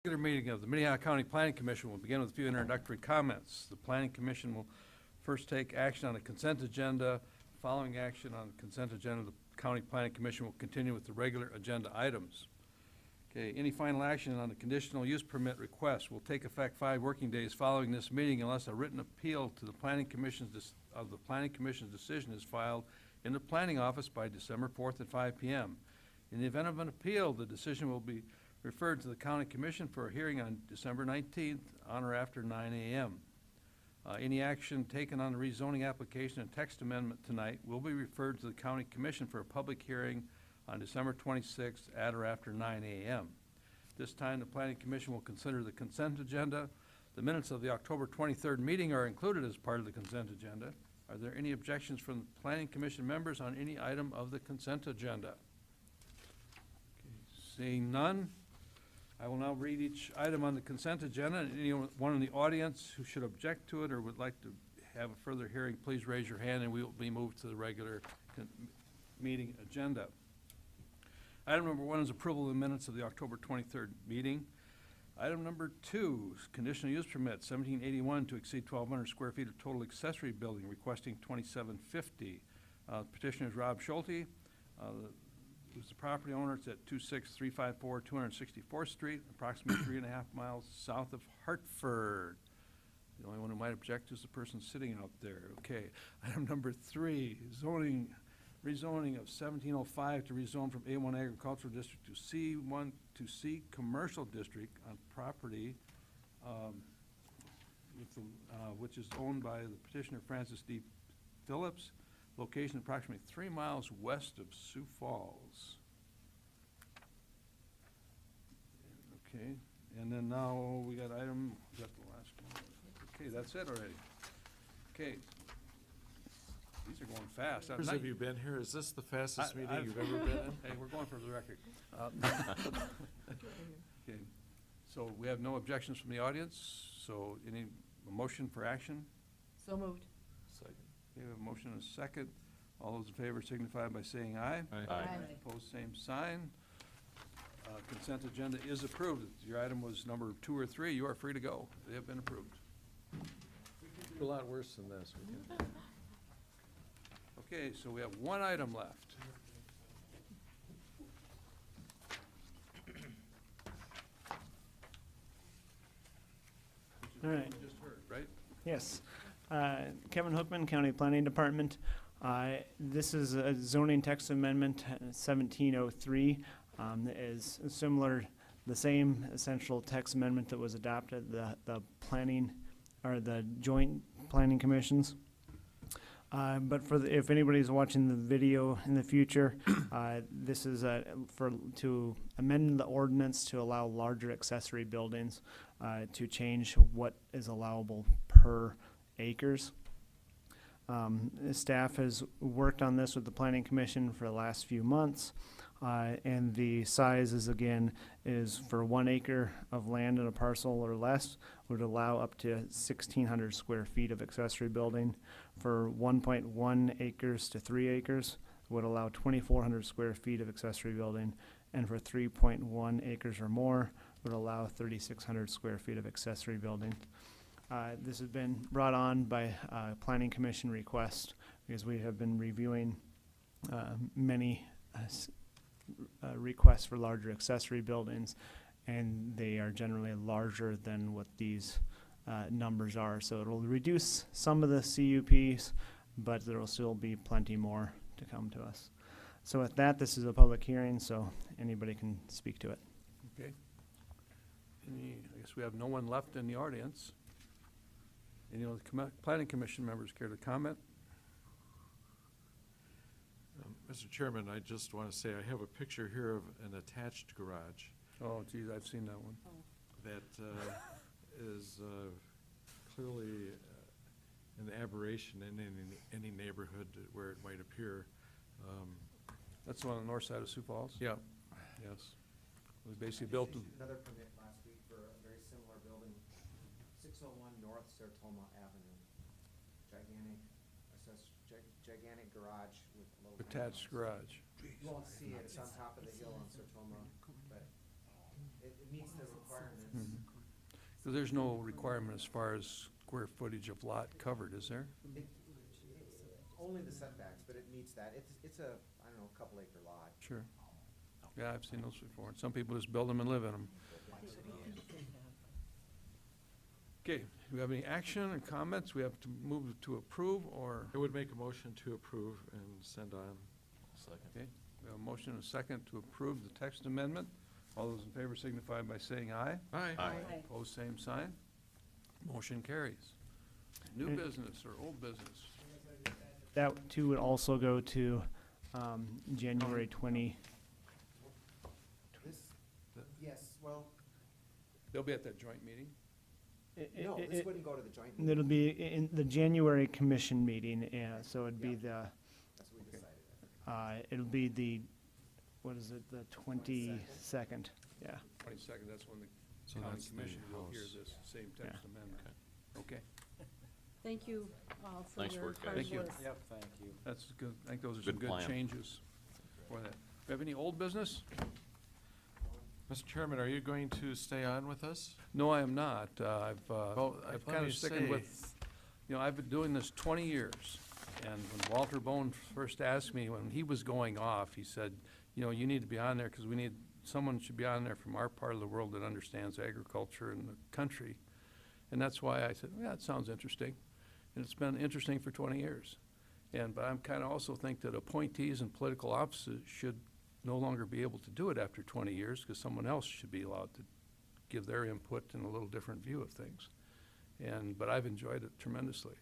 Regular meeting of the Minnehaha County Planning Commission will begin with a few introductory comments. The Planning Commission will first take action on the consent agenda. Following action on the consent agenda, the County Planning Commission will continue with the regular agenda items. Okay, any final action on the conditional use permit request will take effect 5 working days following this meeting unless a written appeal to the Planning Commission's decision is filed in the Planning Office by December 4th at 5 p.m. In the event of an appeal, the decision will be referred to the County Commission for a hearing on December 19th on or after 9 a.m. Any action taken on the rezoning application and text amendment tonight will be referred to the County Commission for a public hearing on December 26th at or after 9 a.m. This time, the Planning Commission will consider the consent agenda. The minutes of the October 23rd meeting are included as part of the consent agenda. Are there any objections from the Planning Commission members on any item of the consent agenda? Okay, seeing none, I will now read each item on the consent agenda, and anyone in the audience who should object to it or would like to have a further hearing, please raise your hand and we will be moved to the regular meeting agenda. Item number 1 is approval of the minutes of the October 23rd meeting. Item number 2 is conditional use permit 1781 to exceed 1,200 square feet of total accessory building, requesting 2750. Petitioner is Rob Schulte. Who's the property owner. It's at 26354 264th Street, approximately 3.5 miles south of Hartford. The only one who might object is the person sitting out there. Okay. Item number 3, rezoning of 1705 to rezone from A1 Agricultural District to C1 to C Commercial District on property which is owned by the petitioner Francis D. Phillips. Location approximately 3 miles west of Sioux Falls. Okay, and then now we got the last one. Okay, that's it already. Okay, these are going fast. Have you been here? Is this the fastest meeting you've ever been in? Hey, we're going for the record. Okay, so we have no objections from the audience, so a motion for action? So moved. Second. Okay, we have a motion and a second. All those in favor signify by saying aye. Aye. Opposed, same sign. Consent agenda is approved. If your item was number 2 or 3, you are free to go. They have been approved. We can do a lot worse than this. We can. Okay, so we have 1 item left. All right. You just heard, right? Yes. Kevin Hookman, County Planning Department. This is a zoning text amendment, 1703. Is similar, the same essential text amendment that was adopted, the planning, or the joint planning commissions. But if anybody's watching the video in the future, this is to amend the ordinance to allow larger accessory buildings to change what is allowable per acres. Staff has worked on this with the Planning Commission for the last few months, and the size is for 1 acre of land in a parcel or less would allow up to 1,600 square feet of accessory building. For 1.1 acres to 3 acres would allow 2,400 square feet of accessory building, and for 3.1 acres or more would allow 3,600 square feet of accessory building. This has been brought on by Planning Commission request because we have been reviewing many requests for larger accessory buildings, and they are generally larger than what these numbers are. So it'll reduce some of the CUPs, but there will still be plenty more to come to us. So with that, this is a public hearing, so anybody can speak to it. Okay. I guess we have no one left in the audience. Any of the Planning Commission members care to comment? Mr. Chairman, I just want to say I have a picture here of an attached garage Oh, geez, I've seen that one. that is clearly an aberration in any neighborhood where it might appear. That's the one on the north side of Sioux Falls? Yeah. Yes. We basically built, Another permit last week for a very similar building, 601 North Sartoma Avenue. Gigantic garage with a little. attached garage. You won't see it, it's on top of the hill on Sartoma, but it meets the requirements. So there's no requirement as far as square footage of lot covered, is there? Only the setbacks, but it meets that. It's a, I don't know, a couple acre lot. Sure. Yeah, I've seen those before. Some people just build them and live in them. Okay, do we have any action or comments? We have to move to approve, or? I would make a motion to approve and send on. Okay, we have a motion and a second to approve the text amendment. All those in favor signify by saying aye. Aye. Opposed, same sign. Motion carries. New And- business or old business? That too would also go to January 20. This, yes, well, They'll be at that joint meeting? no, this wouldn't go to the joint meeting. It'll be in the January commission meeting, so it'd be That's what we decided. it'll be the, what is it, the 22nd? Yeah. 22nd, that's when the So county that's the commission will hear House. this same text amendment. Okay, Thank you all for Nice your work, guys. hard Thank you. work. Yep, thank you. that's good. I think those are some Good good plan. changes for that. We have any old business? Mr. Chairman, are you going to stay on with us? No, I am not. I've let kind me of sticking say- with, I've been doing this 20 years. And when Walter Bone first asked me, when he was going off, he said, you need to be on there because someone should be on there from our part of the world that understands agriculture and the country. And that's why I said, yeah, it sounds interesting. And it's been interesting for 20 years. But I'm kind of also think that appointees in political offices should no longer be able to do it after 20 years because someone else should be allowed to give their input and a little different view of things. But I've enjoyed it tremendously.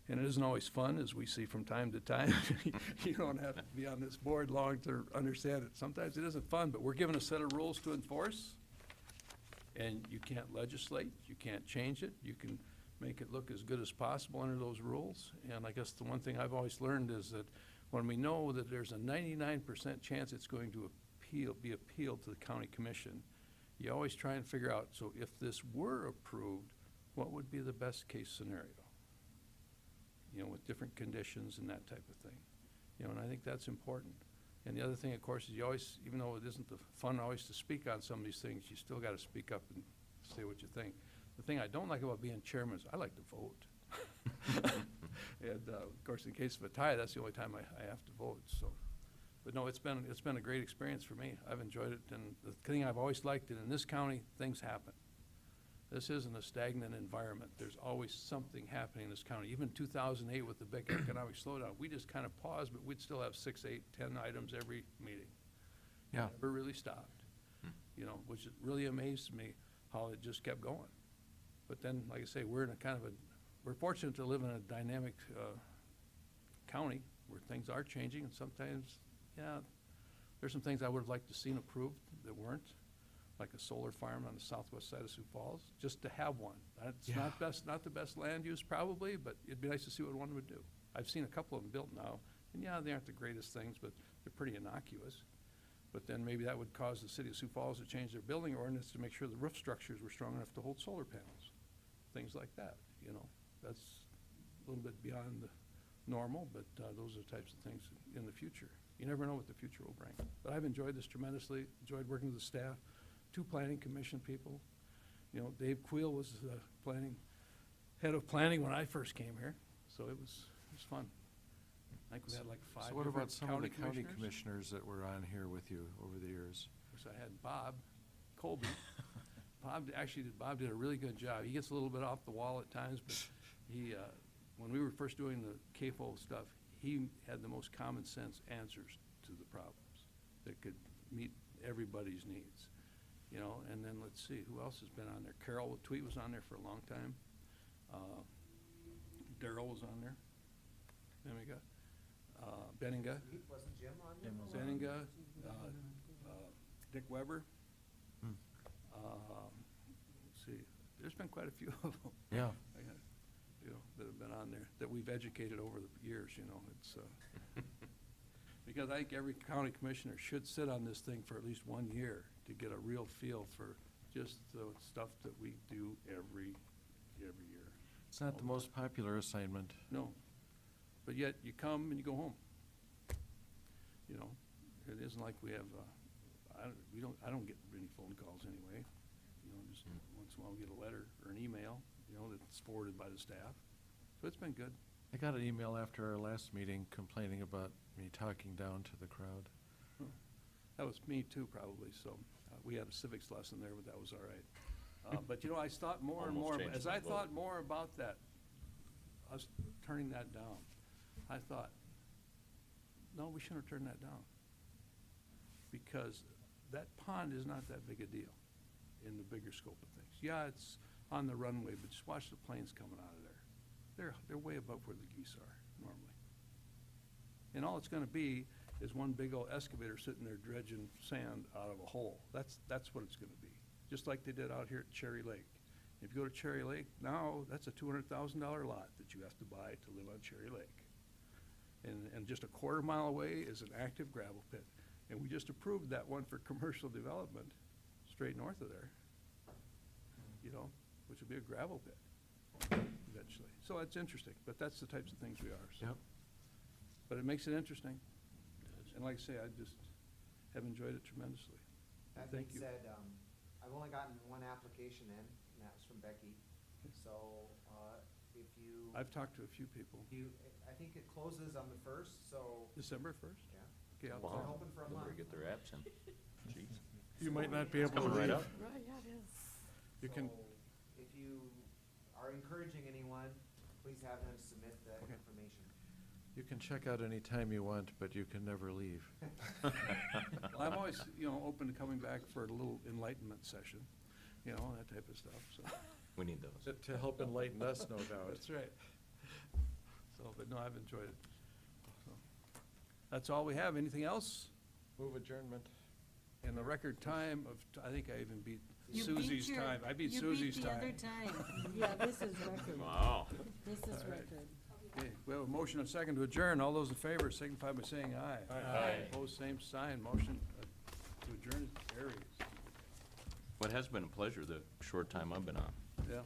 And it isn't always fun, as we see from time to time. You don't have to be on this board long to understand it. Sometimes it isn't fun, but we're given a set of rules to enforce. And you can't legislate, you can't change it, you can make it look as good as possible under those rules. And I guess the one thing I've always learned is that when we know that there's a 99% chance it's going to be appealed to the county commission, you always try and figure out, so if this were approved, what would be the best case scenario? With different conditions and that type of thing. And I think that's important. And the other thing, of course, is you always, even though it isn't the fun always to speak on some of these things, you still got to speak up and say what you think. The thing I don't like about being chairman is I like to vote. And, of course, in case of a tie, that's the only time I have to vote, so. But no, it's been a great experience for me. I've enjoyed it, and the thing I've always liked, and in this county, things happen. This isn't a stagnant environment. There's always something happening in this county. Even 2008 with the big economic slowdown, we just kind of paused, but we'd still have 6, 8, 10 items every meeting. Yeah. Never really stopped, which really amazed me how it just kept going. But then, like I say, we're fortunate to live in a dynamic county where things are changing, and sometimes, there's some things I would have liked to seen approved that weren't, like a solar farm on the southwest side of Sioux Falls, just to have one. It's not the best land use probably, but it'd be nice to see what one would do. I've seen a couple of them built now, and they aren't the greatest things, but they're pretty innocuous. But then maybe that would cause the city of Sioux Falls to change their building ordinance to make sure the roof structures were strong enough to hold solar panels. Things like that, That's a little bit beyond the normal, but those are the types of things in the future. You never know what the future will bring. But I've enjoyed this tremendously, enjoyed working with the staff, 2 planning commission people. Dave Queel was the head of planning when I first came here, so it was fun. I think we had like 5 So what about different some of the county commissioners. commissioners that were on here with you over the years? So I had Bob Colby. Bob did a really good job. He gets a little bit off the wall at times, but he, when we were first doing the CAFO stuff, he had the most common sense answers to the problems that could meet everybody's needs. And then let's see, who else has been on there? Carol Tweet was on there for a long time. Darrell was on there. Then we got Benninga. Wasn't Jim on there? Benninga, Dick Weber. Let's see, there's been quite a few of them. Yeah. That have been on there, that we've educated over the years, it's, because I think every county commissioner should sit on this thing for at least 1 year to get a real feel for just the stuff that we do every year. It's not the most popular assignment. No, but yet you come and you go home. It isn't like we have, I don't get any phone calls anyway. I'll get a letter or an email, that's forwarded by the staff. So it's been good. I got an email after our last meeting complaining about me talking down to the crowd. That was me too, probably, so we had a civics lesson there, but that was all right. But, I thought more and Almost more, changed as my I vote. thought more about that, us turning that down, I thought, no, we shouldn't have turned that down. Because that pond is not that big a deal in the bigger scope of things. Yeah, it's on the runway, but just watch the planes coming out of there. They're way above where the geese are normally. And all it's gonna be is one big old excavator sitting there dredging sand out of a hole. That's what it's gonna be, just like they did out here at Cherry Lake. If you go to Cherry Lake, now that's a $200,000 lot that you have to buy to live on Cherry Lake. And just a quarter mile away is an active gravel pit. And we just approved that one for commercial development, straight north of there, which would be a gravel pit eventually. So it's interesting, but that's the types of things we are, so. Yep. But it makes it interesting. And like I say, I just have enjoyed it tremendously. That Thank being you. said, I've only gotten one application in, and that was from Becky. So, if you, I've talked to a few people. I think it closes on the 1st, so, December 1st? yeah. Okay, I'll We're Wow. hoping for a They better month. get their apps in. Jeez. You might not be able to Coming right leave. up. Right, yeah, it is. You can, So, if you are encouraging anyone, please have them submit the Okay. information. you can check out any time you want, but you can never leave. Well, I'm always, open to coming back for a little enlightenment session, that type of stuff, so. We need those. To help enlighten us, no doubt. That's right. So, but no, I've enjoyed it. So, that's all we have. Anything else? Move adjournment. In the record time of, I think I even beat You Susie's beat your- time. I beat Susie's You beat time. the other time. Yeah, this is record. Wow. This is All right. record. Okay, we have a motion and a second to adjourn. All those in favor signify by saying aye. Aye. Opposed, same sign. Motion to adjourn is carries. What has been a pleasure the short time I've been on. Yeah.